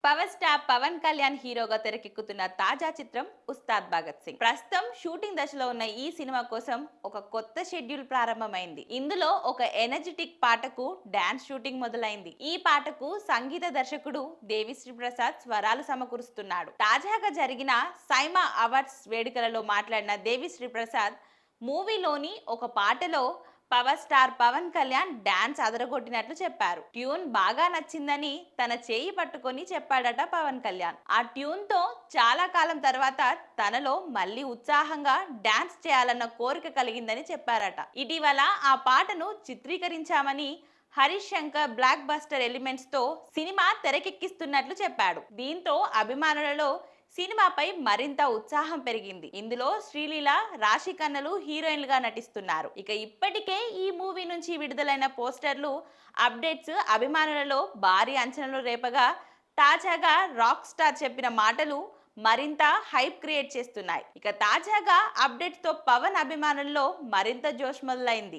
Power star Pawan Kalyan హీరోగా తెరకెక్కుతున్న తాజా చిత్రం ఉస్తాద్ భగత్ సింగ్. ప్రస్తుతం షూటింగ్ దశలో ఉన్న ఈ సినిమా కోసం ఒక కొత్త షెడ్యూల్ ప్రారంభమైంది. ఇందులో ఒక ఎనర్జెటిక్ పాటకు డాన్స్ షూటింగ్ మొదలైంది. ఈ పాటకు సంగీత దర్శకుడు దేవిశ్రీ ప్రసాద్ స్వరాలు సమకూరుస్తున్నాడు. తాజాగా జరిగిన సైమా అవార్డ్స్ వేడుకలలో మాట్లాడిన దేవిశ్రీ ప్రసాద్ మూవీలోని ఒక పాటలో power star Pawan Kalyan dance అదరగొట్టినట్లు చెప్పారు. ట్యూన్ బాగా నచ్చిందని తన చేయి పట్టుకొని చెప్పాడట పవన్ కళ్యాణ్. ఆ ట్యూన్ తో చాలా కాలం తర్వాత తనలో మళ్ళీ ఉత్సాహంగా డాన్స్ చేయాలన్న కోరిక కలిగిందని చెప్పారట. ఇటీవల ఆ పాటను చిత్రీకరించామని Harish Shankar blockbuster elements తో సినిమా తెరకెక్కిస్తున్నట్లు చెప్పాడు. దీంతో అభిమానులలో సినిమాపై మరింత ఉత్సాహం పెరిగింది. ఇందులో శ్రీలీల, రాశి ఖన్నలు హీరోయిన్లుగా నటిస్తున్నారు. ఇక ఇప్పటికే ఈ మూవీ నుంచి విడుదలైన పోస్టర్లు, అప్డేట్స్ అభిమానులలో భారీ అంచనాలు రేపగా, తాజాగా రాక్ స్టార్ చెప్పిన మాటలు మరింత హైప్ క్రియేట్ చేస్తున్నాయి. ఇక తాజాగా అప్డేట్స్ తో పవన్ అభిమానుల్లో మరింత జోష్ మొదలైంది.